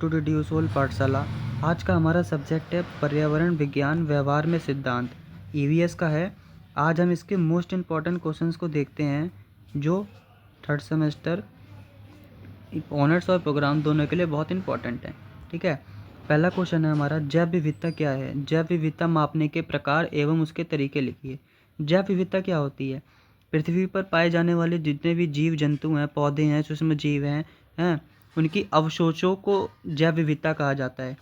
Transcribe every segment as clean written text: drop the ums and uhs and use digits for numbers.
To reduce whole पाठशाला। आज का हमारा सब्जेक्ट है पर्यावरण विज्ञान व्यवहार में सिद्धांत, ईवीएस का है। आज हम इसके मोस्ट इम्पॉर्टेंट क्वेश्चंस को देखते हैं जो थर्ड सेमेस्टर ऑनर्स और प्रोग्राम दोनों के लिए बहुत इंपॉर्टेंट है। ठीक है, पहला क्वेश्चन है हमारा, जैव विविधता क्या है? जैव विविधता मापने के प्रकार एवं उसके तरीके लिखिए। जैव विविधता क्या होती है? पृथ्वी पर पाए जाने वाले जितने भी जीव जंतु हैं, पौधे हैं, सूक्ष्म जीव हैं, उनकी अवशोषों को जैव विविधता कहा जाता है।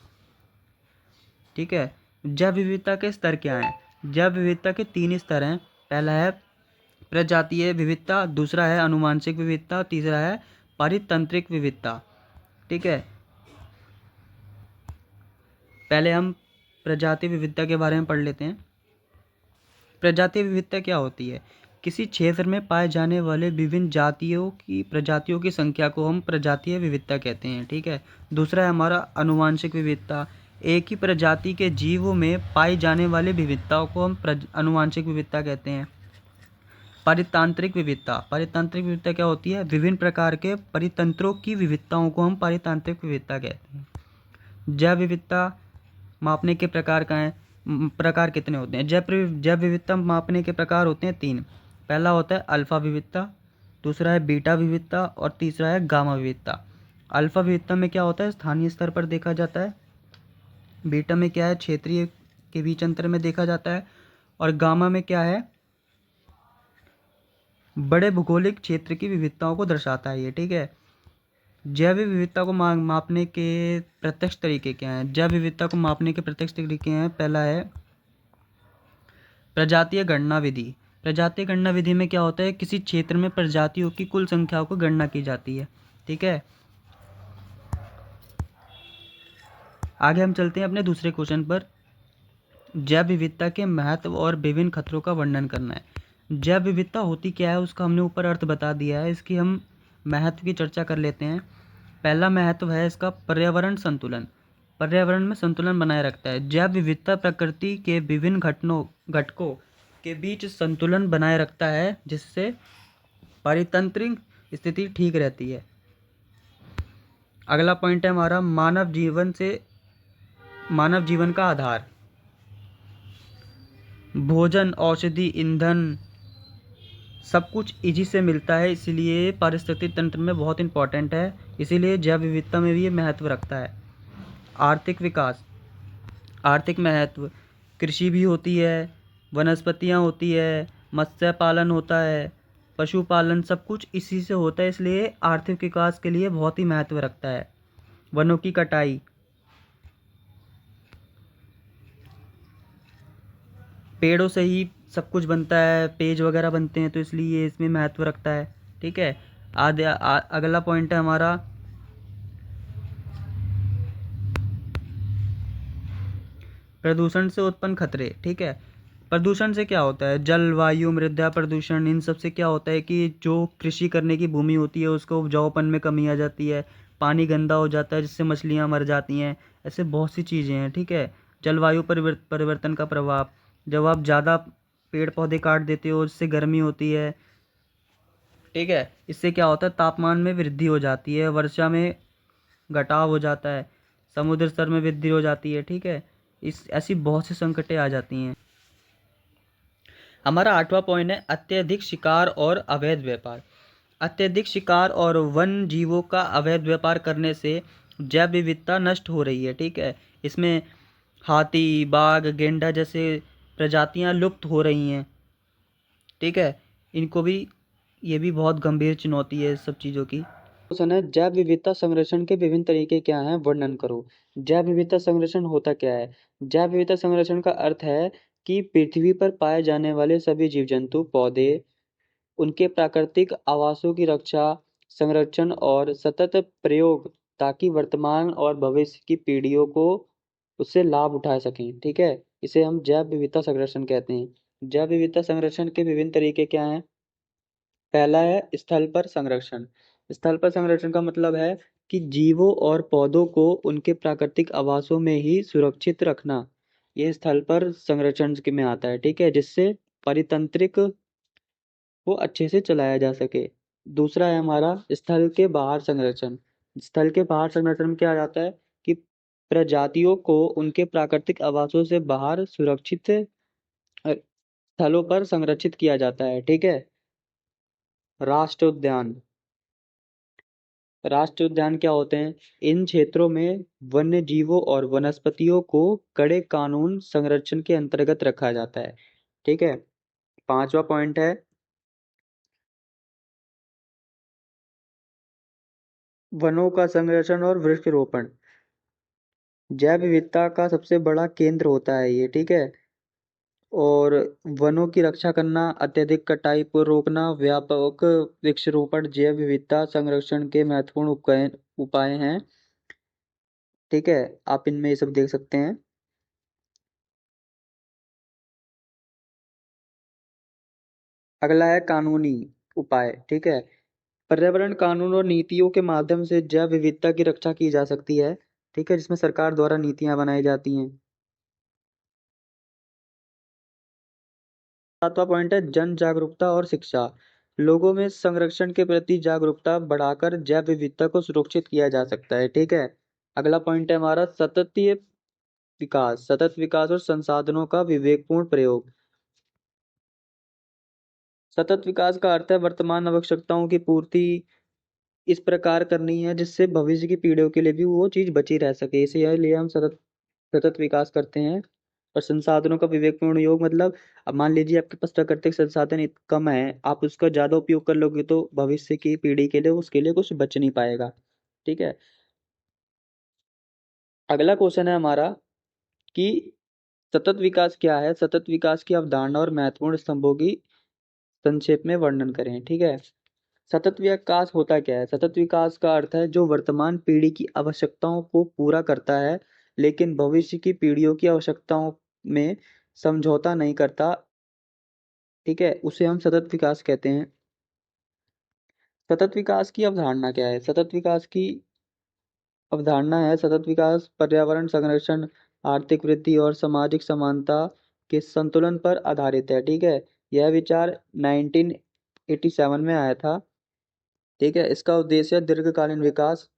ठीक है, जैव विविधता के स्तर क्या हैं? जैव विविधता के 3 स्तर हैं। पहला है प्रजातीय विविधता, दूसरा है अनुवांशिक विविधता, तीसरा है पारितंत्रिक विविधता। ठीक है, पहले हम प्रजातीय विविधता के बारे में पढ़ लेते हैं। प्रजातीय विविधता क्या होती है? किसी क्षेत्र में पाए जाने वाले विभिन्न प्रजातियों की संख्या को हम प्रजातीय विविधता कहते हैं। ठीक है, दूसरा है हमारा अनुवांशिक विविधता। एक ही प्रजाति के जीवों में पाई जाने वाली विविधताओं को हम अनुवांशिक विविधता कहते हैं। पारितांत्रिक विविधता क्या होती है? विभिन्न प्रकार के परितंत्रों की विविधताओं को हम पारितांत्रिक विविधता कहते हैं। जैव विविधता मापने के प्रकार का है, प्रकार कितने होते हैं? जैव विविधता मापने के प्रकार होते हैं 3। पहला होता है अल्फा विविधता, दूसरा है बीटा विविधता और तीसरा है गामा विविधता। अल्फा विविधता में क्या होता है? स्थानीय स्तर पर देखा जाता है। बीटा में क्या है? क्षेत्रीय के बीच अंतर में देखा जाता है। और गामा में क्या है? बड़े भौगोलिक क्षेत्र की विविधताओं को दर्शाता है ये। ठीक है, जैव विविधता को मापने के प्रत्यक्ष तरीके क्या हैं? जैव विविधता को मापने के प्रत्यक्ष तरीके हैं। पहला है प्रजातीय गणना विधि। प्रजातीय गणना विधि में क्या होता है? किसी क्षेत्र में प्रजातियों की कुल संख्या को गणना की जाती है। ठीक है, आगे हम चलते हैं अपने दूसरे क्वेश्चन पर। जैव विविधता के महत्व और विभिन्न खतरों का वर्णन करना है। जैव विविधता होती क्या है उसका हमने ऊपर अर्थ बता दिया है, इसकी हम महत्व की चर्चा कर लेते हैं। पहला महत्व है इसका पर्यावरण संतुलन। पर्यावरण में संतुलन बनाए रखता है। जैव विविधता प्रकृति के विभिन्न घटकों के बीच संतुलन बनाए रखता है, जिससे पारितंत्रिक स्थिति ठीक रहती है। अगला पॉइंट है हमारा मानव जीवन का आधार। भोजन, औषधि, ईंधन सब कुछ इसी से मिलता है, इसलिए पारिस्थितिक तंत्र में बहुत इंपॉर्टेंट है। इसीलिए जैव विविधता में भी ये महत्व रखता है। आर्थिक विकास, आर्थिक महत्व, कृषि भी होती है, वनस्पतियाँ होती है, मत्स्य पालन होता है, पशुपालन, सब कुछ इसी से होता है, इसलिए आर्थिक विकास के लिए बहुत ही महत्व रखता है। वनों की कटाई, पेड़ों से ही सब कुछ बनता है, पेज वगैरह बनते हैं, तो इसलिए इसमें महत्व रखता है। ठीक है, अगला पॉइंट है हमारा प्रदूषण से उत्पन्न खतरे। ठीक है, प्रदूषण से क्या होता है? जल, वायु, मृदा प्रदूषण, इन सब से क्या होता है कि जो कृषि करने की भूमि होती है उसको उपजाऊपन में कमी आ जाती है, पानी गंदा हो जाता है जिससे मछलियाँ मर जाती हैं, ऐसे बहुत सी चीज़ें हैं। ठीक है, जलवायु परिवर्तन का प्रभाव, जब आप ज़्यादा पेड़ पौधे काट देते हो उससे गर्मी होती है। ठीक है, इससे क्या होता है? तापमान में वृद्धि हो जाती है, वर्षा में घटाव हो जाता है, समुद्र स्तर में वृद्धि हो जाती है। ठीक है, इस ऐसी बहुत सी संकटें आ जाती हैं। हमारा 8वां पॉइंट है अत्यधिक शिकार और अवैध व्यापार। अत्यधिक शिकार और वन जीवों का अवैध व्यापार करने से जैव विविधता नष्ट हो रही है। ठीक है, इसमें हाथी, बाघ, गेंडा जैसे प्रजातियां लुप्त हो रही हैं। ठीक है, इनको भी, ये भी बहुत गंभीर चुनौती है इस सब चीज़ों की। क्वेश्चन है, जैव विविधता संरक्षण के विभिन्न तरीके क्या हैं, वर्णन करो। जैव विविधता संरक्षण होता क्या है? जैव विविधता संरक्षण का अर्थ है कि पृथ्वी पर पाए जाने वाले सभी जीव जंतु, पौधे, उनके प्राकृतिक आवासों की रक्षा, संरक्षण और सतत प्रयोग, ताकि वर्तमान और भविष्य की पीढ़ियों को उससे लाभ उठा सकें। ठीक है, इसे हम जैव विविधता संरक्षण कहते हैं। जैव विविधता संरक्षण के विभिन्न तरीके क्या हैं? पहला है स्थल पर संरक्षण। स्थल पर संरक्षण का मतलब है कि जीवों और पौधों को उनके प्राकृतिक आवासों में ही सुरक्षित रखना, ये स्थल पर संरक्षण में आता है। ठीक है, जिससे परितंत्रिक को अच्छे से चलाया जा सके। दूसरा है हमारा स्थल के बाहर संरक्षण। स्थल के बाहर संरक्षण में क्या आ जाता है प्रजातियों को उनके प्राकृतिक आवासों से बाहर सुरक्षित स्थलों पर संरक्षित किया जाता है। ठीक है। राष्ट्रीय उद्यान। राष्ट्रीय उद्यान क्या होते हैं? इन क्षेत्रों में वन्य जीवों और वनस्पतियों को कड़े कानून संरक्षण के अंतर्गत रखा जाता है। ठीक है। पांचवा पॉइंट है वनों का संरक्षण और वृक्षारोपण। जैव विविधता का सबसे बड़ा केंद्र होता है ये। ठीक है। और वनों की रक्षा करना, अत्यधिक कटाई को रोकना, व्यापक वृक्षारोपण जैव विविधता संरक्षण के महत्वपूर्ण उपाय हैं। ठीक है। आप इनमें ये सब देख सकते हैं। अगला है कानूनी उपाय। ठीक है। पर्यावरण कानून और नीतियों के माध्यम से जैव विविधता की रक्षा की जा सकती है। ठीक है। जिसमें सरकार द्वारा नीतियां बनाई जाती हैं। सातवां पॉइंट है जन जागरूकता और शिक्षा। लोगों में संरक्षण के प्रति जागरूकता बढ़ाकर जैव विविधता को सुरक्षित किया जा सकता है। ठीक है। अगला पॉइंट है हमारा सततीय विकास। सतत विकास और संसाधनों का विवेकपूर्ण प्रयोग। सतत विकास का अर्थ है वर्तमान आवश्यकताओं की पूर्ति इस प्रकार करनी है जिससे भविष्य की पीढ़ियों के लिए भी वो चीज बची रह सके। इसीलिए हम सतत सतत विकास करते हैं। और संसाधनों का विवेकपूर्ण योग मतलब, अब मान लीजिए आपके पास प्राकृतिक संसाधन कम है, आप उसका ज्यादा उपयोग कर लोगे तो भविष्य की पीढ़ी के लिए उसके लिए कुछ बच नहीं पाएगा। ठीक है। अगला क्वेश्चन है हमारा कि सतत विकास क्या है। सतत विकास की अवधारणा और महत्वपूर्ण स्तंभों की संक्षेप में वर्णन करें। ठीक है। सतत विकास होता क्या है? सतत विकास का अर्थ है जो वर्तमान पीढ़ी की आवश्यकताओं को पूरा करता है लेकिन भविष्य की पीढ़ियों की आवश्यकताओं में समझौता नहीं करता। ठीक है। उसे हम सतत विकास कहते हैं। सतत विकास की अवधारणा क्या है? सतत विकास की अवधारणा है सतत विकास पर्यावरण संरक्षण, आर्थिक वृद्धि और सामाजिक समानता के संतुलन पर आधारित है। ठीक है। यह विचार 1987 में आया था। ठीक है। इसका उद्देश्य है दीर्घकालीन विकास।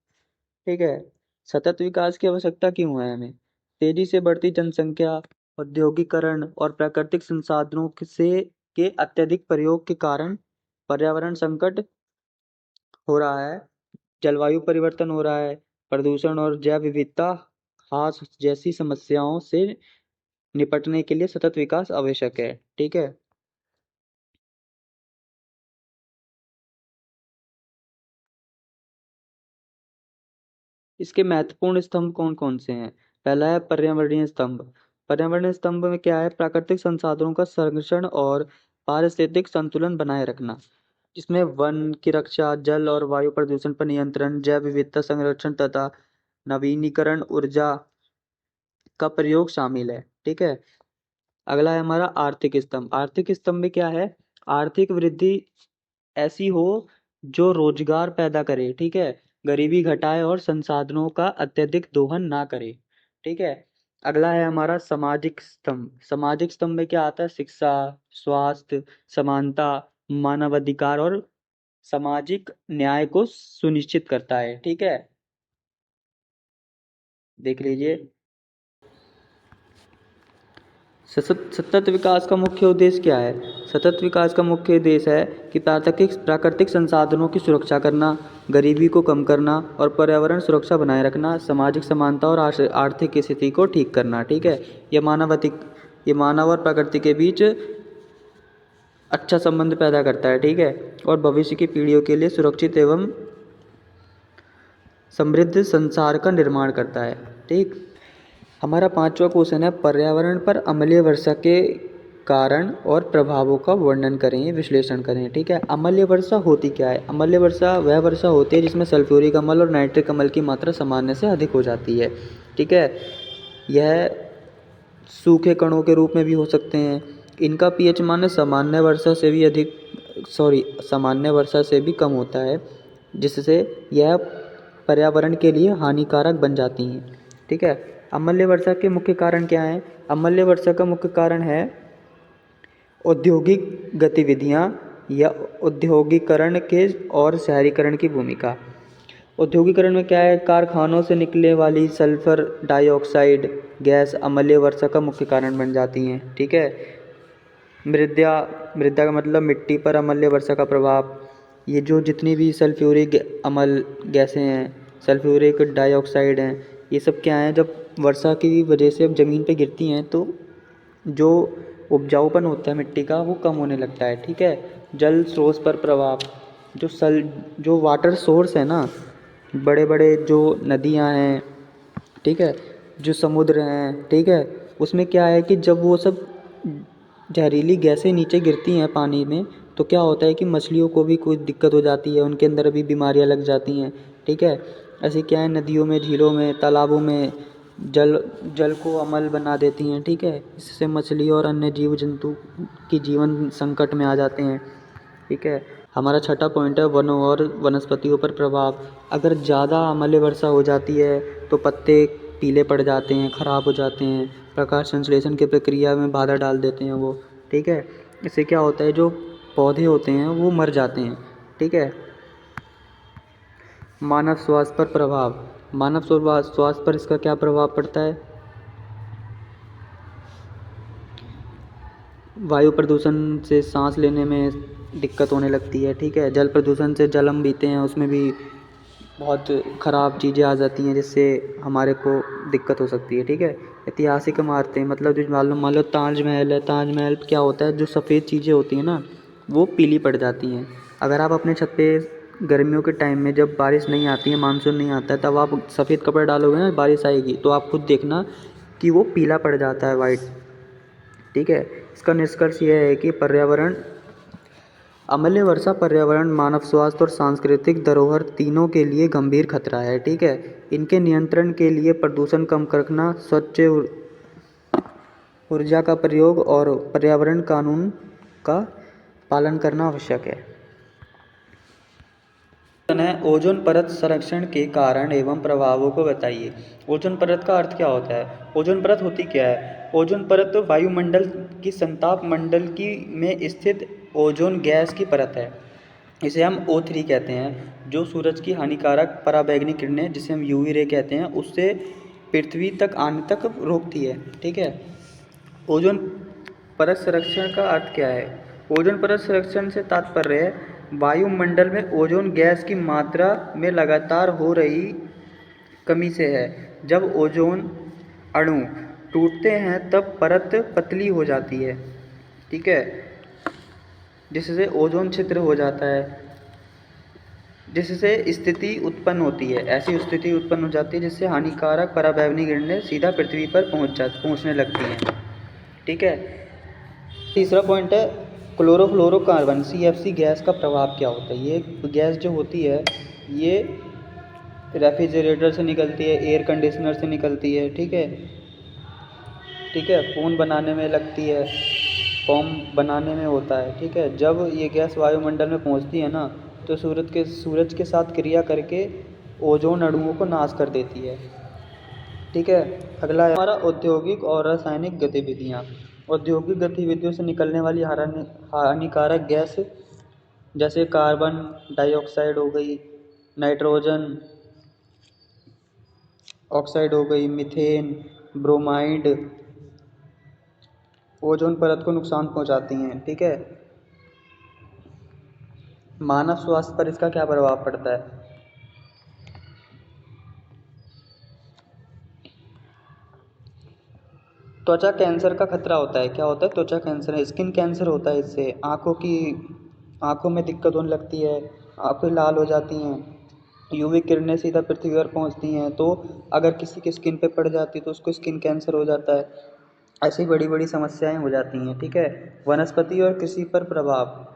ठीक है। सतत विकास की आवश्यकता क्यों है हमें? तेजी से बढ़ती जनसंख्या, औद्योगिकरण और प्राकृतिक संसाधनों के अत्यधिक प्रयोग के कारण पर्यावरण संकट हो रहा है, जलवायु परिवर्तन हो रहा है, प्रदूषण और जैव विविधता ह्रास जैसी समस्याओं से निपटने के लिए सतत विकास आवश्यक है। ठीक है। इसके महत्वपूर्ण स्तंभ कौन कौन से हैं? पहला है पर्यावरणीय स्तंभ। पर्यावरणीय स्तंभ में क्या है? प्राकृतिक संसाधनों का संरक्षण और पारिस्थितिक संतुलन बनाए रखना, जिसमें वन की रक्षा, जल और वायु प्रदूषण पर नियंत्रण, जैव विविधता संरक्षण तथा नवीनीकरण ऊर्जा का प्रयोग शामिल है। ठीक है। अगला है हमारा आर्थिक स्तंभ। आर्थिक स्तंभ में क्या है? आर्थिक वृद्धि ऐसी हो जो रोजगार पैदा करे। ठीक है। गरीबी घटाए और संसाधनों का अत्यधिक दोहन ना करे। ठीक है। अगला है हमारा सामाजिक स्तंभ। सामाजिक स्तंभ में क्या आता है? शिक्षा, स्वास्थ्य, समानता, मानवाधिकार और सामाजिक न्याय को सुनिश्चित करता है। ठीक है। देख लीजिए। सतत विकास का मुख्य उद्देश्य क्या है? सतत विकास का मुख्य उद्देश्य है कि प्राकृतिक संसाधनों की सुरक्षा करना, गरीबी को कम करना और पर्यावरण सुरक्षा बनाए रखना, सामाजिक समानता और आर्थिक स्थिति को ठीक करना। ठीक है। ये मानव और प्रकृति के बीच अच्छा संबंध पैदा करता है। ठीक है। और भविष्य की पीढ़ियों के लिए सुरक्षित एवं समृद्ध संसार का निर्माण करता है। ठीक। हमारा पांचवा क्वेश्चन है पर्यावरण पर अम्लीय वर्षा के कारण और प्रभावों का वर्णन करें, विश्लेषण करें। ठीक है। अम्लीय वर्षा होती क्या है? अम्लीय वर्षा वह वर्षा होती है जिसमें सल्फ्यूरिक अम्ल और नाइट्रिक अम्ल की मात्रा सामान्य से अधिक हो जाती है। ठीक है। यह सूखे कणों के रूप में भी हो सकते हैं। इनका पीएच मान सामान्य वर्षा से भी कम होता है, जिससे यह पर्यावरण के लिए हानिकारक बन जाती हैं। ठीक है। अम्लीय वर्षा के मुख्य कारण क्या हैं? अम्लीय वर्षा का मुख्य कारण है औद्योगिक गतिविधियां या औद्योगिकरण के और शहरीकरण की भूमिका। औद्योगिकरण में क्या है, कारखानों से निकलने वाली सल्फर डाइऑक्साइड गैस अम्लीय वर्षा का मुख्य कारण बन जाती हैं। ठीक है। मृदा मृदा का मतलब मिट्टी पर अम्लीय वर्षा का प्रभाव। ये जो जितनी भी सल्फ्यूरिक अम्ल गैसें हैं, सल्फ्यूरिक डाइऑक्साइड हैं, ये सब क्या हैं, जब वर्षा की वजह से ज़मीन पे गिरती हैं तो जो उपजाऊपन होता है मिट्टी का वो कम होने लगता है। ठीक है। जल स्रोत पर प्रभाव। जो वाटर सोर्स है ना, बड़े बड़े जो नदियां हैं, ठीक है, जो समुद्र हैं, ठीक है, उसमें क्या है कि जब वो सब जहरीली गैसें नीचे गिरती हैं पानी में, तो क्या होता है कि मछलियों को भी कोई दिक्कत हो जाती है, उनके अंदर भी बीमारियां लग जाती हैं। ठीक है। ऐसे क्या है, नदियों में, झीलों में, तालाबों में जल जल को अम्ल बना देती हैं। ठीक है। इससे मछली और अन्य जीव जंतु की जीवन संकट में आ जाते हैं। ठीक है। हमारा छठा पॉइंट है वनों और वनस्पतियों पर प्रभाव। अगर ज़्यादा अम्लीय वर्षा हो जाती है तो पत्ते पीले पड़ जाते हैं, ख़राब हो जाते हैं, प्रकाश संश्लेषण की प्रक्रिया में बाधा डाल देते हैं वो। ठीक है। इससे क्या होता है, जो पौधे होते हैं वो मर जाते हैं। ठीक है। मानव स्वास्थ्य पर प्रभाव। मानव स्वास्थ्य पर इसका क्या प्रभाव पड़ता है? वायु प्रदूषण से सांस लेने में दिक्कत होने लगती है। ठीक है। जल प्रदूषण से जल हम पीते हैं, उसमें भी बहुत ख़राब चीज़ें आ जाती हैं जिससे हमारे को दिक्कत हो सकती है। ठीक है। ऐतिहासिक इमारतें, मतलब जो मान लो ताजमहल है, ताजमहल क्या होता है, जो सफ़ेद चीज़ें होती हैं ना वो पीली पड़ जाती हैं। अगर आप अपने छत पे गर्मियों के टाइम में जब बारिश नहीं आती है, मानसून नहीं आता है, तब आप सफ़ेद कपड़े डालोगे ना, बारिश आएगी तो आप खुद देखना कि वो पीला पड़ जाता है, वाइट। ठीक है। इसका निष्कर्ष यह है कि पर्यावरण अम्लीय वर्षा पर्यावरण, मानव स्वास्थ्य और सांस्कृतिक धरोहर तीनों के लिए गंभीर खतरा है। ठीक है। इनके नियंत्रण के लिए प्रदूषण कम करना, स्वच्छ ऊर्जा का प्रयोग और पर्यावरण कानून का पालन करना आवश्यक है। ओजोन परत संरक्षण के कारण एवं प्रभावों को बताइए। ओजोन परत का अर्थ क्या होता है? ओजोन परत होती क्या है? ओजोन परत वायुमंडल की संताप मंडल की में स्थित ओजोन गैस की परत है। इसे हम O3 कहते हैं, जो सूरज की हानिकारक पराबैंगनी किरणें, जिसे हम UV रे कहते हैं, उससे पृथ्वी तक आने तक रोकती है। ठीक है। ओजोन परत संरक्षण का अर्थ क्या है? ओजोन परत संरक्षण से तात्पर्य है वायुमंडल में ओजोन गैस की मात्रा में लगातार हो रही कमी से है। जब ओजोन अणु टूटते हैं तब परत पतली हो जाती है। ठीक है। जिससे ओजोन छिद्र हो जाता है, जिससे स्थिति उत्पन्न होती है, ऐसी स्थिति उत्पन्न हो जाती है जिससे हानिकारक पराबैंगनी किरणें सीधा पृथ्वी पर पहुंचने लगती हैं। ठीक है। तीसरा पॉइंट है क्लोरोफ्लोरोकार्बन, CFC गैस का प्रभाव क्या होता है? ये गैस जो होती है ये रेफ्रिजरेटर से निकलती है, एयर कंडीशनर से निकलती है। ठीक है। ठीक है। फ़ोन बनाने में लगती है, फॉर्म बनाने में होता है। ठीक है। जब ये गैस वायुमंडल में पहुंचती है ना, तो सूरज के साथ क्रिया करके ओजोन अणुओं को नाश कर देती है। ठीक है। अगला है हमारा औद्योगिक और रासायनिक गतिविधियाँ। औद्योगिक गतिविधियों से निकलने वाली हानिकारक गैस जैसे कार्बन डाइऑक्साइड हो गई, नाइट्रोजन ऑक्साइड हो गई, मीथेन, ब्रोमाइड, ओजोन परत को नुकसान पहुंचाती हैं। ठीक है। मानव स्वास्थ्य पर इसका क्या प्रभाव पड़ता है? त्वचा कैंसर का खतरा होता है। क्या होता है? त्वचा कैंसर, स्किन कैंसर होता है। इससे आँखों में दिक्कत होने लगती है, आँखें लाल हो जाती हैं, UV किरणें सीधा पृथ्वी पर पहुंचती हैं, तो अगर किसी की स्किन पे पड़ जाती है तो उसको स्किन कैंसर हो जाता है। ऐसी बड़ी बड़ी समस्याएं हो जाती हैं। ठीक है। वनस्पति और कृषि पर प्रभाव,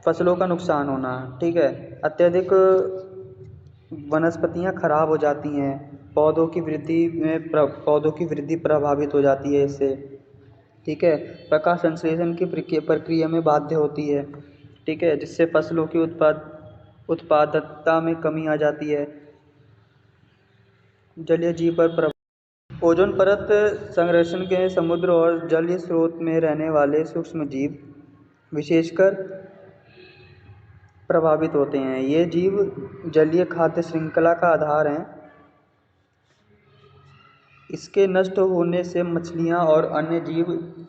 फसलों का नुकसान होना। ठीक है। अत्यधिक वनस्पतियां खराब हो जाती हैं, पौधों की वृद्धि प्रभावित हो जाती है इससे। ठीक है। प्रकाश संश्लेषण की प्रक्रिया में बाध्य होती है। ठीक है। जिससे फसलों की उत्पादकता में कमी आ जाती है। जलीय जीव पर प्रभाव। ओजोन परत संरक्षण के समुद्र और जलीय स्रोत में रहने वाले सूक्ष्म जीव, विशेषकर प्रभावित होते हैं। ये जीव जलीय खाद्य श्रृंखला का आधार हैं। इसके नष्ट होने से मछलियाँ और अन्य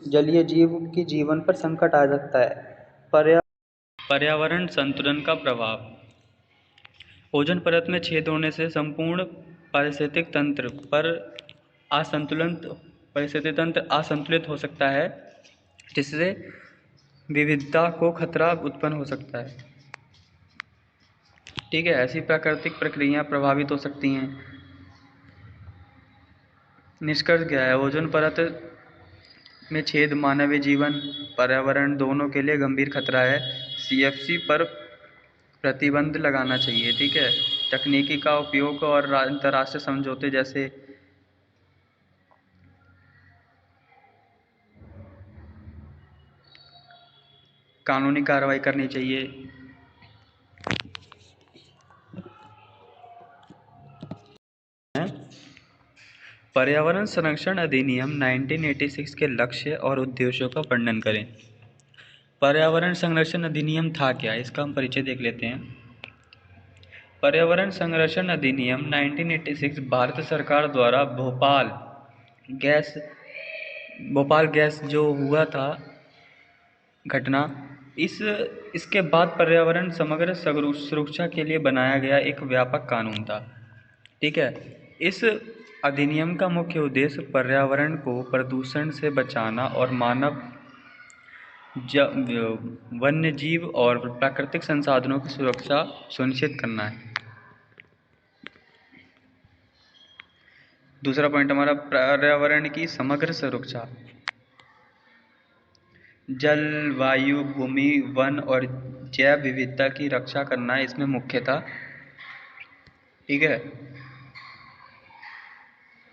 जलीय जीव की जीवन पर संकट आ सकता है। पर्यावरण संतुलन का प्रभाव। ओजोन परत में छेद होने से संपूर्ण पारिस्थितिक तंत्र असंतुलित हो सकता है, जिससे विविधता को खतरा उत्पन्न हो सकता है। ठीक है, ऐसी प्राकृतिक प्रक्रियाएं प्रभावित हो सकती हैं। निष्कर्ष क्या है? ओजोन परत में छेद मानवीय जीवन, पर्यावरण दोनों के लिए गंभीर खतरा है। CFC पर प्रतिबंध लगाना चाहिए। ठीक है, तकनीकी का उपयोग और अंतर्राष्ट्रीय समझौते जैसे कानूनी कार्रवाई करनी चाहिए। पर्यावरण संरक्षण अधिनियम 1986 के लक्ष्य और उद्देश्यों का वर्णन करें। पर्यावरण संरक्षण अधिनियम था क्या, इसका हम परिचय देख लेते हैं। पर्यावरण संरक्षण अधिनियम 1986 भारत सरकार द्वारा भोपाल गैस जो हुआ था घटना, इसके बाद पर्यावरण समग्र सुरक्षा के लिए बनाया गया एक व्यापक कानून था। ठीक है, इस अधिनियम का मुख्य उद्देश्य पर्यावरण को प्रदूषण से बचाना और मानव, वन्य जीव और प्राकृतिक संसाधनों की सुरक्षा सुनिश्चित करना है। दूसरा पॉइंट हमारा पर्यावरण की समग्र सुरक्षा। जल, वायु, भूमि, वन और जैव विविधता की रक्षा करना इसमें मुख्य था। ठीक है,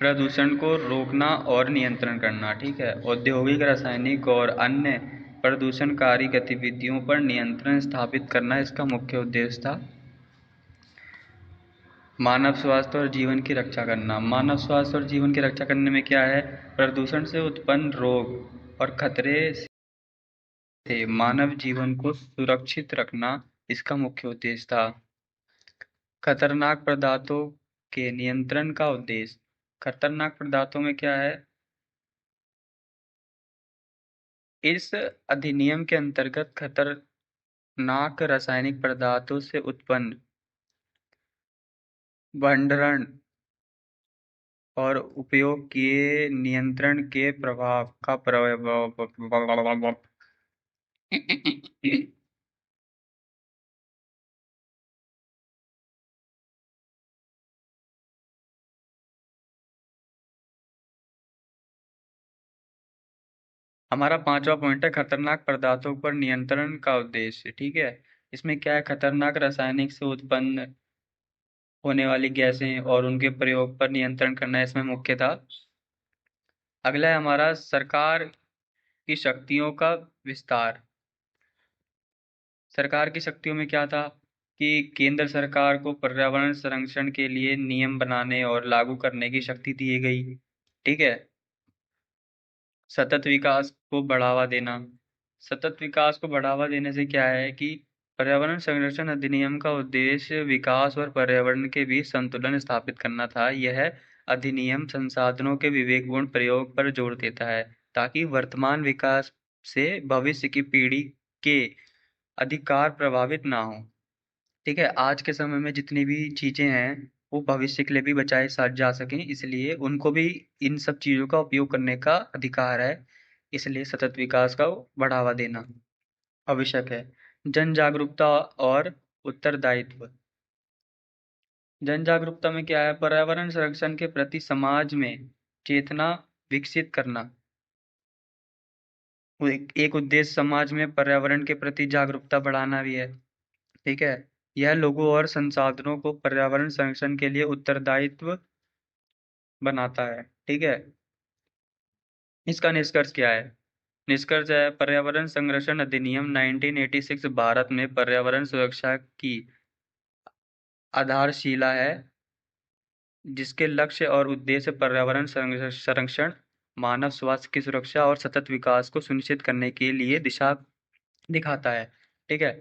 प्रदूषण को रोकना और नियंत्रण करना। ठीक है, औद्योगिक, रासायनिक और अन्य प्रदूषणकारी गतिविधियों पर नियंत्रण स्थापित करना इसका मुख्य उद्देश्य था। मानव स्वास्थ्य और जीवन की रक्षा करना। मानव स्वास्थ्य और जीवन की रक्षा करने में क्या है? प्रदूषण से उत्पन्न रोग और खतरे से मानव जीवन को सुरक्षित रखना इसका मुख्य उद्देश्य था। खतरनाक पदार्थों के नियंत्रण का उद्देश्य। खतरनाक पदार्थों में क्या है? इस अधिनियम के अंतर्गत खतरनाक रासायनिक पदार्थों से उत्पन्न भंडारण और उपयोग किए नियंत्रण के प्रभाव का हमारा पांचवा पॉइंट है खतरनाक पदार्थों पर नियंत्रण का उद्देश्य। ठीक है, इसमें क्या है? खतरनाक रासायनिक से उत्पन्न होने वाली गैसें और उनके प्रयोग पर नियंत्रण करना इसमें मुख्य था। अगला है हमारा सरकार की शक्तियों का विस्तार। सरकार की शक्तियों में क्या था कि केंद्र सरकार को पर्यावरण संरक्षण के लिए नियम बनाने और लागू करने की शक्ति दी गई। ठीक है, सतत विकास को बढ़ावा देना। सतत विकास को बढ़ावा देने से क्या है कि पर्यावरण संरक्षण अधिनियम का उद्देश्य विकास और पर्यावरण के बीच संतुलन स्थापित करना था। यह अधिनियम संसाधनों के विवेकपूर्ण प्रयोग पर जोर देता है ताकि वर्तमान विकास से भविष्य की पीढ़ी के अधिकार प्रभावित ना हो। ठीक है, आज के समय में जितनी भी चीजें हैं वो भविष्य के लिए भी बचाए जा सकें, इसलिए उनको भी इन सब चीजों का उपयोग करने का अधिकार है। इसलिए सतत विकास का बढ़ावा देना आवश्यक है। जन जागरूकता और उत्तरदायित्व। जन जागरूकता में क्या है? पर्यावरण संरक्षण के प्रति समाज में चेतना विकसित करना। एक उद्देश्य समाज में पर्यावरण के प्रति जागरूकता बढ़ाना भी है। ठीक है, यह लोगों और संसाधनों को पर्यावरण संरक्षण के लिए उत्तरदायित्व बनाता है। ठीक है, इसका निष्कर्ष क्या है? निष्कर्ष है पर्यावरण संरक्षण अधिनियम 1986 भारत में पर्यावरण सुरक्षा की आधारशिला है, जिसके लक्ष्य और उद्देश्य पर्यावरण संरक्षण, मानव स्वास्थ्य की सुरक्षा और सतत विकास को सुनिश्चित करने के लिए दिशा दिखाता है। ठीक है,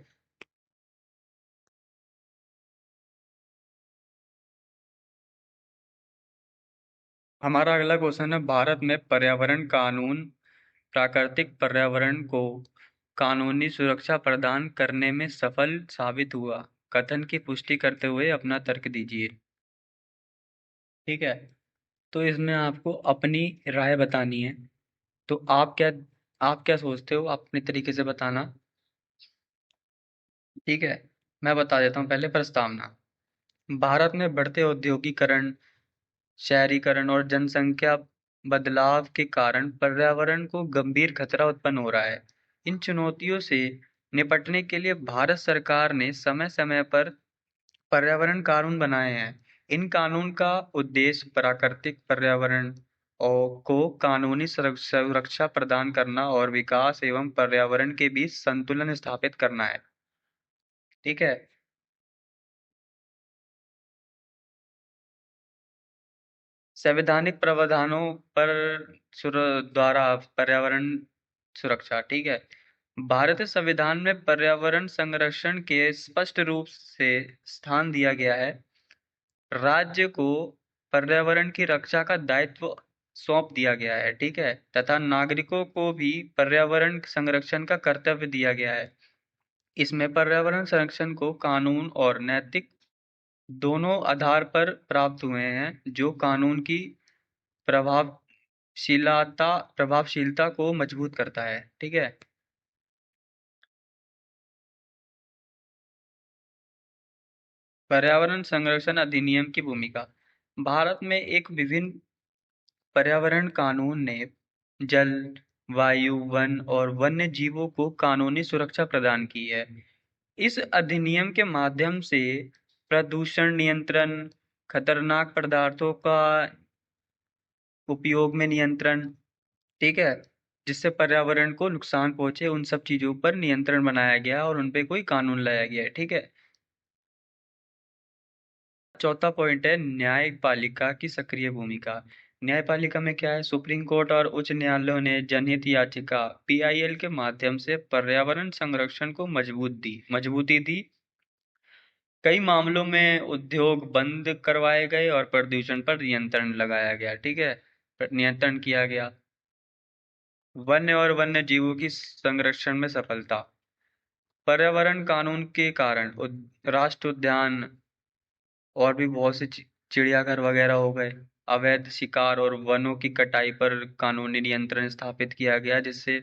हमारा अगला क्वेश्चन है, भारत में पर्यावरण कानून प्राकृतिक पर्यावरण को कानूनी सुरक्षा प्रदान करने में सफल साबित हुआ। कथन की पुष्टि करते हुए अपना तर्क दीजिए। ठीक है, तो इसमें आपको अपनी राय बतानी है। तो आप क्या सोचते हो, आप अपने तरीके से बताना। ठीक है, मैं बता देता हूँ पहले प्रस्तावना। भारत में बढ़ते औद्योगिकरण, शहरीकरण और जनसंख्या बदलाव के कारण पर्यावरण को गंभीर खतरा उत्पन्न हो रहा है। इन चुनौतियों से निपटने के लिए भारत सरकार ने समय समय पर पर्यावरण कानून बनाए हैं। इन कानून का उद्देश्य प्राकृतिक पर्यावरण और को कानूनी सुरक्षा प्रदान करना और विकास एवं पर्यावरण के बीच संतुलन स्थापित करना है। ठीक है, संवैधानिक प्रावधानों पर द्वारा पर्यावरण सुरक्षा। ठीक है, भारतीय संविधान में पर्यावरण संरक्षण के स्पष्ट रूप से स्थान दिया गया है। राज्य को पर्यावरण की रक्षा का दायित्व सौंप दिया गया है। ठीक है, तथा नागरिकों को भी पर्यावरण संरक्षण का कर्तव्य दिया गया है। इसमें पर्यावरण संरक्षण को कानून और नैतिक दोनों आधार पर प्राप्त हुए हैं, जो कानून की प्रभावशीलता को मजबूत करता है। ठीक है, पर्यावरण संरक्षण अधिनियम की भूमिका। भारत में एक विभिन्न पर्यावरण कानून ने जल, वायु, वन और वन्य जीवों को कानूनी सुरक्षा प्रदान की है। इस अधिनियम के माध्यम से प्रदूषण नियंत्रण, खतरनाक पदार्थों का उपयोग में नियंत्रण, ठीक है, जिससे पर्यावरण को नुकसान पहुंचे, उन सब चीजों पर नियंत्रण बनाया गया और उन पे कोई कानून लाया गया है। ठीक है, चौथा पॉइंट है न्यायपालिका की सक्रिय भूमिका। न्यायपालिका में क्या है, सुप्रीम कोर्ट और उच्च न्यायालयों ने जनहित याचिका पीआईएल के माध्यम से पर्यावरण संरक्षण को मजबूती दी। कई मामलों में उद्योग बंद करवाए गए और प्रदूषण पर नियंत्रण लगाया गया। ठीक है, नियंत्रण किया गया। वन्य और वन्य जीवों की संरक्षण में सफलता। पर्यावरण कानून के कारण राष्ट्र उद्यान और भी बहुत से चिड़ियाघर वगैरह हो गए। अवैध शिकार और वनों की कटाई पर कानूनी नियंत्रण स्थापित किया गया, जिससे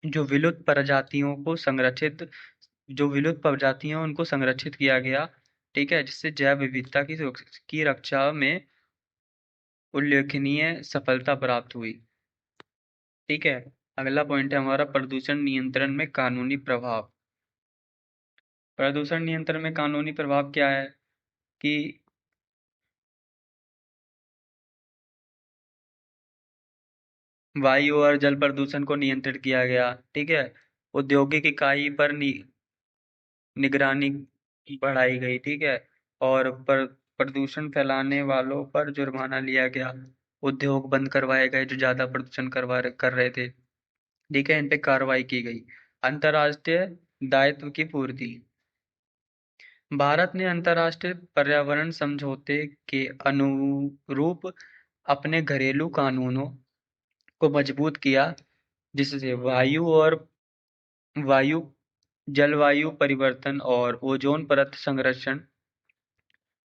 जो विलुप्त प्रजातियों को संरक्षित जो विलुप्त प्रजातियां हैं, उनको संरक्षित किया गया। ठीक है, जिससे जैव विविधता की रक्षा में उल्लेखनीय सफलता प्राप्त हुई। ठीक है, अगला पॉइंट है हमारा प्रदूषण नियंत्रण में कानूनी प्रभाव। प्रदूषण नियंत्रण में कानूनी प्रभाव क्या है कि वायु और जल प्रदूषण को नियंत्रित किया गया। ठीक है, औद्योगिक इकाई पर निगरानी बढ़ाई गई। ठीक है, और प्रदूषण फैलाने वालों पर जुर्माना लिया गया। उद्योग बंद करवाए गए जो ज्यादा प्रदूषण कर रहे थे। ठीक है, इन पे कार्रवाई की गई। अंतर्राष्ट्रीय दायित्व की पूर्ति। भारत ने अंतर्राष्ट्रीय पर्यावरण समझौते के अनुरूप अपने घरेलू कानूनों को मजबूत किया, जिससे वायु जलवायु परिवर्तन और ओजोन परत संरक्षण,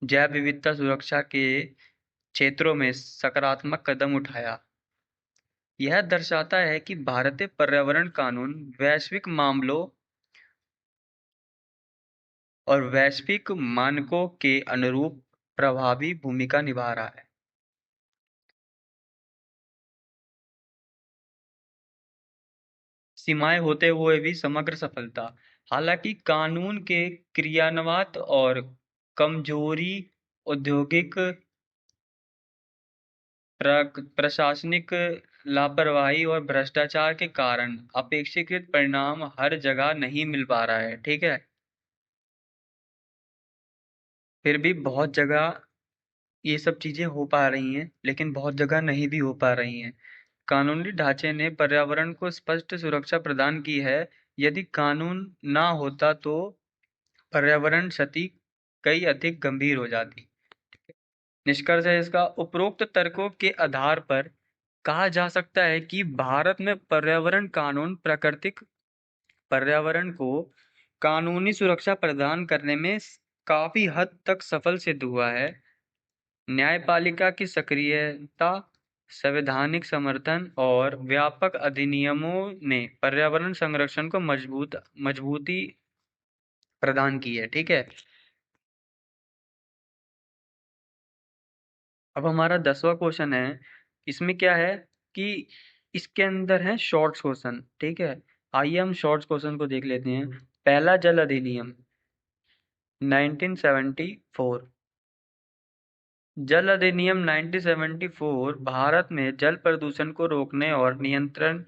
जैव विविधता सुरक्षा के क्षेत्रों में सकारात्मक कदम उठाया। यह दर्शाता है कि भारतीय पर्यावरण कानून वैश्विक मामलों और वैश्विक मानकों के अनुरूप प्रभावी भूमिका निभा रहा है। सीमाएं होते हुए भी समग्र सफलता। हालांकि कानून के क्रियान्वयन और कमजोरी, औद्योगिक प्रशासनिक लापरवाही और भ्रष्टाचार के कारण अपेक्षाकृत परिणाम हर जगह नहीं मिल पा रहा है। ठीक है, फिर भी बहुत जगह ये सब चीजें हो पा रही हैं, लेकिन बहुत जगह नहीं भी हो पा रही हैं। कानूनी ढांचे ने पर्यावरण को स्पष्ट सुरक्षा प्रदान की है। यदि कानून ना होता तो पर्यावरण क्षति कई अधिक गंभीर हो जाती। निष्कर्ष है इसका, उपरोक्त तर्कों के आधार पर कहा जा सकता है कि भारत में पर्यावरण कानून प्राकृतिक पर्यावरण को कानूनी सुरक्षा प्रदान करने में काफी हद तक सफल सिद्ध हुआ है। न्यायपालिका की सक्रियता, संवैधानिक समर्थन और व्यापक अधिनियमों ने पर्यावरण संरक्षण को मजबूती प्रदान की है। ठीक है, अब हमारा 10वां क्वेश्चन है। इसमें क्या है कि इसके अंदर है शॉर्ट क्वेश्चन। ठीक है, आइए हम शॉर्ट क्वेश्चन को देख लेते हैं। पहला, जल अधिनियम 1974। जल अधिनियम 1974 भारत में जल प्रदूषण को रोकने और नियंत्रण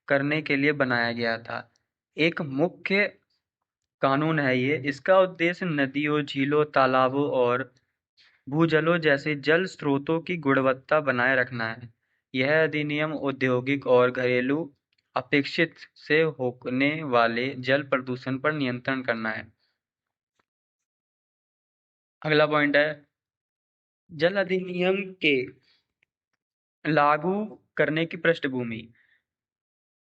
करने के लिए बनाया गया था। एक मुख्य कानून है ये। इसका उद्देश्य नदियों, झीलों, तालाबों और भूजलों जैसे जल स्रोतों की गुणवत्ता बनाए रखना है। यह अधिनियम औद्योगिक और घरेलू अपेक्षित से होने वाले जल प्रदूषण पर नियंत्रण करना है। अगला पॉइंट है, जल अधिनियम के लागू करने की पृष्ठभूमि।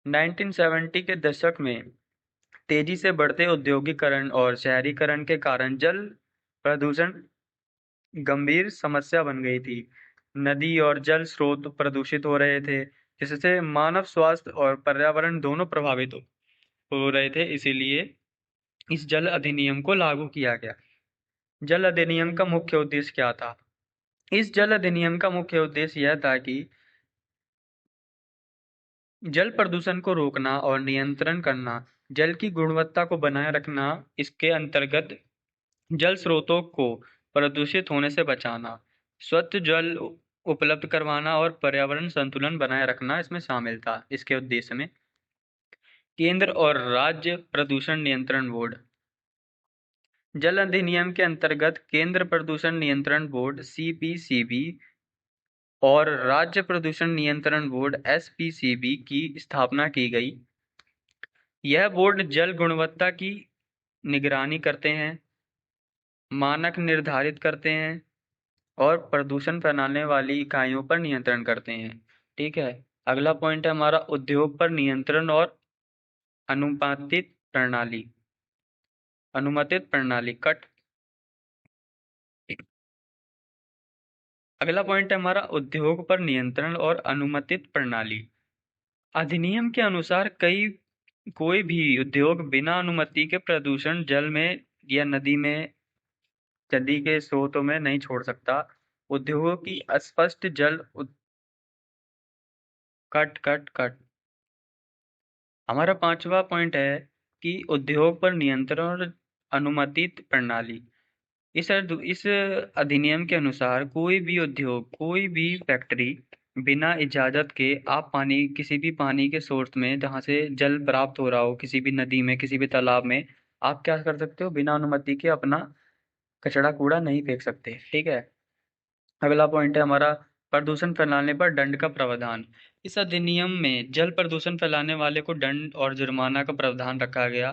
1970 के दशक में तेजी से बढ़ते औद्योगिकरण और शहरीकरण के कारण जल प्रदूषण गंभीर समस्या बन गई थी। नदी और जल स्रोत प्रदूषित हो रहे थे, जिससे मानव स्वास्थ्य और पर्यावरण दोनों प्रभावित हो रहे थे। इसीलिए इस जल अधिनियम को लागू किया गया। जल अधिनियम का मुख्य उद्देश्य क्या था? इस जल अधिनियम का मुख्य उद्देश्य यह था कि जल प्रदूषण को रोकना और नियंत्रण करना, जल की गुणवत्ता को बनाए रखना। इसके अंतर्गत जल स्रोतों को प्रदूषित होने से बचाना, स्वच्छ जल उपलब्ध करवाना और पर्यावरण संतुलन बनाए रखना इसमें शामिल था। इसके उद्देश्य में केंद्र और राज्य प्रदूषण नियंत्रण बोर्ड। जल अधिनियम के अंतर्गत केंद्र प्रदूषण नियंत्रण बोर्ड CPCB और राज्य प्रदूषण नियंत्रण बोर्ड SPCB की स्थापना की गई। यह बोर्ड जल गुणवत्ता की निगरानी करते हैं, मानक निर्धारित करते हैं और प्रदूषण फैलाने वाली इकाइयों पर नियंत्रण करते हैं। ठीक है, अगला पॉइंट है हमारा उद्योग पर नियंत्रण और अनुमतित प्रणाली कट। अगला पॉइंट है हमारा उद्योग पर नियंत्रण और अनुमतित प्रणाली। अधिनियम के अनुसार कोई भी उद्योग बिना अनुमति के प्रदूषण जल में या नदी के स्रोतों में नहीं छोड़ सकता। उद्योगों की अस्पष्ट कट कट कट। हमारा 5वां पॉइंट है कि उद्योग पर नियंत्रण और अनुमतित प्रणाली। इस अधिनियम के अनुसार कोई भी उद्योग, कोई भी फैक्ट्री बिना इजाजत के आप किसी भी पानी के सोर्स में जहाँ से जल प्राप्त हो रहा हो, किसी भी नदी में, किसी भी तालाब में, आप क्या कर सकते हो? बिना अनुमति के अपना कचरा कूड़ा नहीं फेंक सकते। ठीक है, अगला पॉइंट है हमारा प्रदूषण फैलाने पर दंड का प्रावधान। इस अधिनियम में जल प्रदूषण फैलाने वाले को दंड और जुर्माना का प्रावधान रखा गया।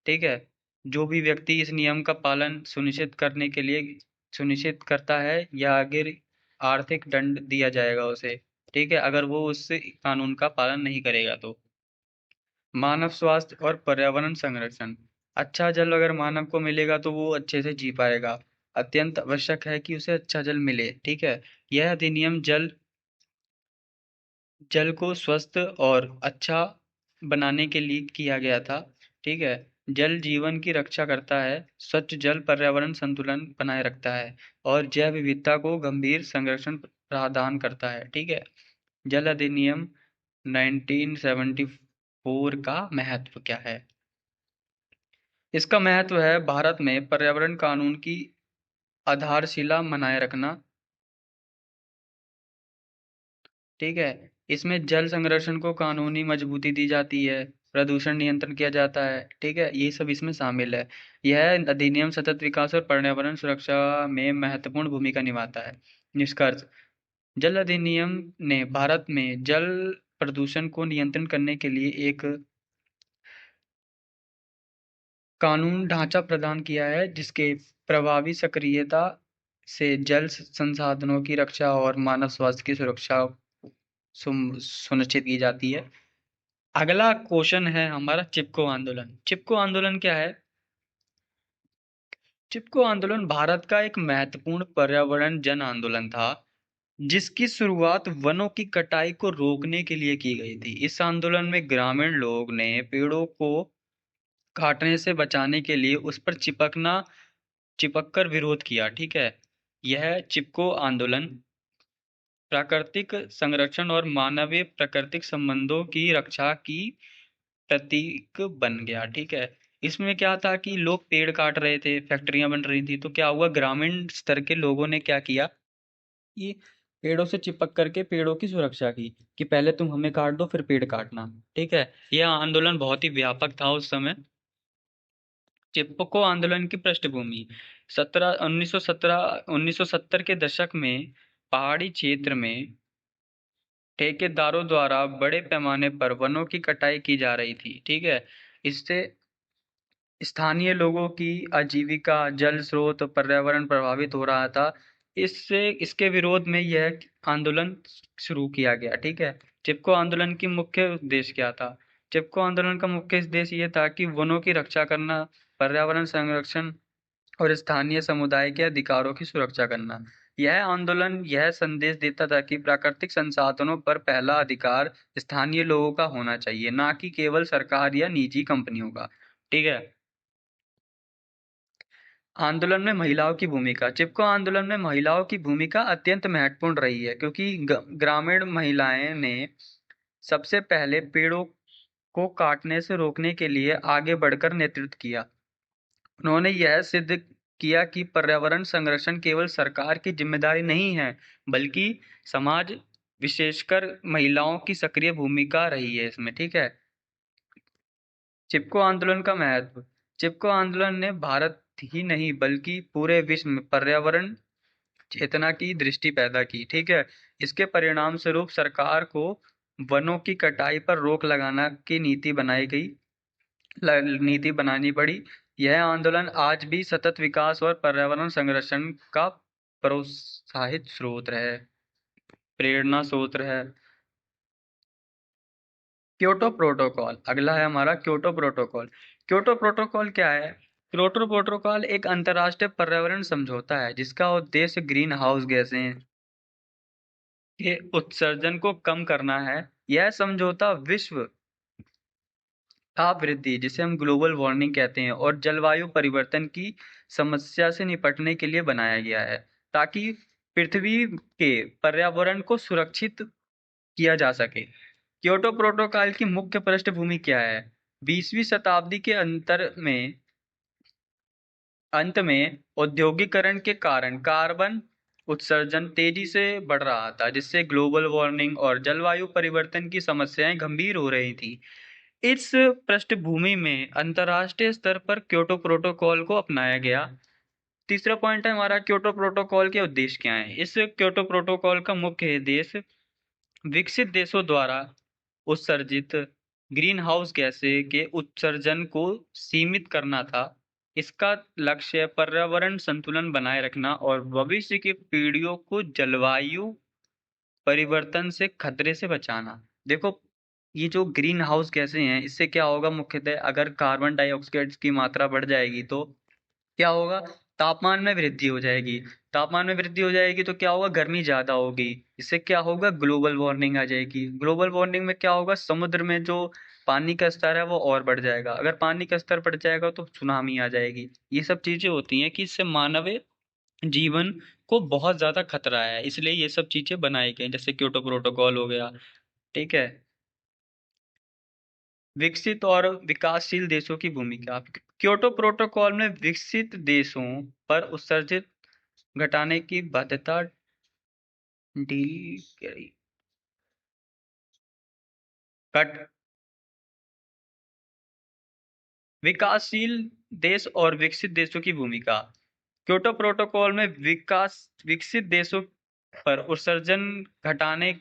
ठीक है, जो भी व्यक्ति इस नियम का पालन सुनिश्चित करता है या अगर आर्थिक दंड दिया जाएगा उसे। ठीक है, अगर वो उस कानून का पालन नहीं करेगा तो। मानव स्वास्थ्य और पर्यावरण संरक्षण। अच्छा जल अगर मानव को मिलेगा तो वो अच्छे से जी पाएगा। अत्यंत आवश्यक है कि उसे अच्छा जल मिले। ठीक है, यह अधिनियम जल को स्वस्थ और अच्छा बनाने के लिए किया गया था। ठीक है, जल जीवन की रक्षा करता है, स्वच्छ जल पर्यावरण संतुलन बनाए रखता है और जैव विविधता को गंभीर संरक्षण प्रदान करता है। ठीक है, जल अधिनियम 1974 का महत्व क्या है? इसका महत्व है भारत में पर्यावरण कानून की आधारशिला बनाए रखना। ठीक है, इसमें जल संरक्षण को कानूनी मजबूती दी जाती है, प्रदूषण नियंत्रण किया जाता है। ठीक है, ये सब इसमें शामिल है। यह अधिनियम सतत विकास और पर्यावरण सुरक्षा में महत्वपूर्ण भूमिका निभाता है। निष्कर्ष, जल अधिनियम ने भारत में जल प्रदूषण को नियंत्रण करने के लिए एक कानून ढांचा प्रदान किया है, जिसके प्रभावी सक्रियता से जल संसाधनों की रक्षा और मानव स्वास्थ्य की सुरक्षा सुनिश्चित की जाती है। अगला क्वेश्चन है हमारा चिपको आंदोलन। चिपको आंदोलन क्या है? चिपको आंदोलन भारत का एक महत्वपूर्ण पर्यावरण जन आंदोलन था जिसकी शुरुआत वनों की कटाई को रोकने के लिए की गई थी। इस आंदोलन में ग्रामीण लोग ने पेड़ों को काटने से बचाने के लिए उस पर चिपक कर विरोध किया। ठीक है, यह चिपको आंदोलन प्राकृतिक संरक्षण और मानवीय प्राकृतिक संबंधों की रक्षा की प्रतीक बन गया। ठीक है, इसमें क्या था कि लोग पेड़ काट रहे थे, फैक्ट्रियां बन रही थी, तो क्या हुआ, ग्रामीण स्तर के लोगों ने क्या किया कि पेड़ों से चिपक करके पेड़ों की सुरक्षा की कि पहले तुम हमें काट दो फिर पेड़ काटना। ठीक है, यह आंदोलन बहुत ही व्यापक था उस समय। चिपको आंदोलन की पृष्ठभूमि 1970 के दशक में पहाड़ी क्षेत्र में ठेकेदारों द्वारा बड़े पैमाने पर वनों की कटाई की जा रही थी। ठीक है, इससे स्थानीय लोगों की आजीविका, जल स्रोत, पर्यावरण प्रभावित हो रहा था। इसके विरोध में यह आंदोलन शुरू किया गया। ठीक है, चिपको आंदोलन की मुख्य उद्देश्य क्या था? चिपको आंदोलन का मुख्य उद्देश्य ये था कि वनों की रक्षा करना, पर्यावरण संरक्षण और स्थानीय समुदाय के अधिकारों की सुरक्षा करना। यह आंदोलन यह संदेश देता था कि प्राकृतिक संसाधनों पर पहला अधिकार स्थानीय लोगों का होना चाहिए, ना कि केवल सरकार या निजी कंपनियों का। ठीक है, आंदोलन में महिलाओं की भूमिका। चिपको आंदोलन में महिलाओं की भूमिका अत्यंत महत्वपूर्ण रही है क्योंकि ग्रामीण महिलाएं ने सबसे पहले पेड़ों को काटने से रोकने के लिए आगे बढ़कर नेतृत्व किया। उन्होंने यह सिद्ध किया कि पर्यावरण संरक्षण केवल सरकार की जिम्मेदारी नहीं है, बल्कि समाज, विशेषकर महिलाओं की सक्रिय भूमिका रही है इसमें। ठीक है, चिपको आंदोलन का महत्व। चिपको आंदोलन ने भारत ही नहीं बल्कि पूरे विश्व में पर्यावरण चेतना की दृष्टि पैदा की। ठीक है, इसके परिणाम स्वरूप सरकार को वनों की कटाई पर रोक लगाना की नीति बनानी पड़ी। यह आंदोलन आज भी सतत विकास और पर्यावरण संरक्षण का प्रोत्साहित स्रोत है, प्रेरणा स्रोत है। क्योटो प्रोटोकॉल अगला है हमारा, क्योटो प्रोटोकॉल। क्योटो प्रोटोकॉल क्या है? क्योटो प्रोटोकॉल एक अंतर्राष्ट्रीय पर्यावरण समझौता है जिसका उद्देश्य ग्रीन हाउस गैसें के उत्सर्जन को कम करना है। यह समझौता विश्व ताप वृद्धि, जिसे हम ग्लोबल वार्मिंग कहते हैं, और जलवायु परिवर्तन की समस्या से निपटने के लिए बनाया गया है ताकि पृथ्वी के पर्यावरण को सुरक्षित किया जा सके। क्योटो प्रोटोकॉल की मुख्य पृष्ठभूमि क्या है? 20वीं शताब्दी के अंत में औद्योगिकरण के कारण कार्बन उत्सर्जन तेजी से बढ़ रहा था, जिससे ग्लोबल वार्मिंग और जलवायु परिवर्तन की समस्याएं गंभीर हो रही थी। इस पृष्ठभूमि में अंतर्राष्ट्रीय स्तर पर क्योटो प्रोटोकॉल को अपनाया गया। तीसरा पॉइंट है हमारा, क्योटो प्रोटोकॉल के उद्देश्य क्या है? इस क्योटो प्रोटोकॉल का मुख्य उद्देश्य विकसित देशों द्वारा उत्सर्जित ग्रीन हाउस गैसें के उत्सर्जन को सीमित करना था। इसका लक्ष्य पर्यावरण संतुलन बनाए रखना और भविष्य की पीढ़ियों को जलवायु परिवर्तन से खतरे से बचाना। देखो, ये जो ग्रीन हाउस गैसें हैं, इससे क्या होगा, मुख्यतः अगर कार्बन डाइऑक्साइड की मात्रा बढ़ जाएगी तो क्या होगा, तापमान में वृद्धि हो जाएगी। तापमान में वृद्धि हो जाएगी तो क्या होगा, गर्मी ज्यादा होगी। इससे क्या होगा, ग्लोबल वार्मिंग आ जाएगी। ग्लोबल वार्मिंग में क्या होगा, समुद्र में जो पानी का स्तर है वो और बढ़ जाएगा। अगर पानी का स्तर बढ़ जाएगा तो सुनामी आ जाएगी। ये सब चीजें होती हैं कि इससे मानव जीवन को बहुत ज्यादा खतरा है, इसलिए ये सब चीजें बनाई गई, जैसे क्योटो प्रोटोकॉल हो गया। ठीक है, विकसित और विकासशील देशों की भूमिका। क्योटो प्रोटोकॉल में विकसित देशों पर उत्सर्जित घटाने की बाध्यता डील करी। घट विकासशील देश और विकसित देशों की भूमिका। क्योटो प्रोटोकॉल में विकसित देशों पर उत्सर्जन घटाने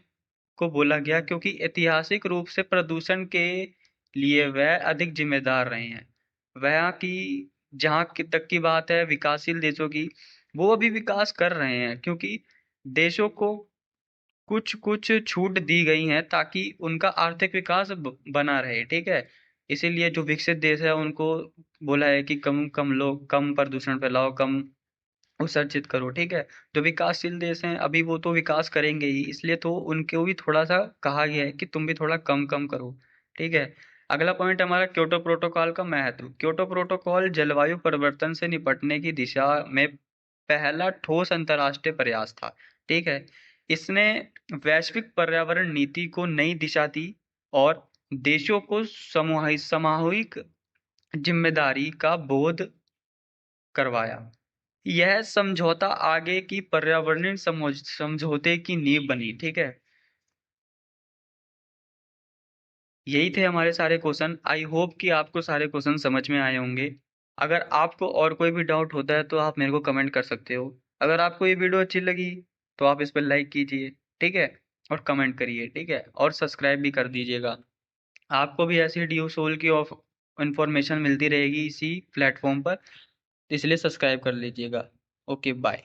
को बोला गया क्योंकि ऐतिहासिक रूप से प्रदूषण के लिए वह अधिक जिम्मेदार रहे हैं। वह की जहाँ तक की बात है विकासशील देशों की, वो अभी विकास कर रहे हैं, क्योंकि देशों को कुछ कुछ छूट दी गई हैं ताकि उनका आर्थिक विकास बना रहे, ठीक है। इसीलिए जो विकसित देश है उनको बोला है कि कम कम लोग कम प्रदूषण फैलाओ, कम उत्सर्जित करो, ठीक है। जो विकासशील देश हैं अभी वो तो विकास करेंगे ही, इसलिए तो उनको भी थोड़ा सा कहा गया है कि तुम भी थोड़ा कम कम करो, ठीक है। अगला पॉइंट हमारा क्योटो प्रोटोकॉल का महत्व। क्योटो प्रोटोकॉल जलवायु परिवर्तन से निपटने की दिशा में पहला ठोस अंतर्राष्ट्रीय प्रयास था, ठीक है। इसने वैश्विक पर्यावरण नीति को नई दिशा दी और देशों को सामूहिक जिम्मेदारी का बोध करवाया। यह समझौता आगे की पर्यावरणीय समझौते की नींव बनी, ठीक है। यही थे हमारे सारे क्वेश्चन। आई होप कि आपको सारे क्वेश्चन समझ में आए होंगे। अगर आपको और कोई भी डाउट होता है तो आप मेरे को कमेंट कर सकते हो। अगर आपको ये वीडियो अच्छी लगी तो आप इस पर लाइक कीजिए, ठीक है, और कमेंट करिए, ठीक है, और सब्सक्राइब भी कर दीजिएगा। आपको भी ऐसी डी सोल की ऑफ इंफॉर्मेशन मिलती रहेगी इसी प्लेटफॉर्म पर, इसलिए सब्सक्राइब कर लीजिएगा। Okay bye.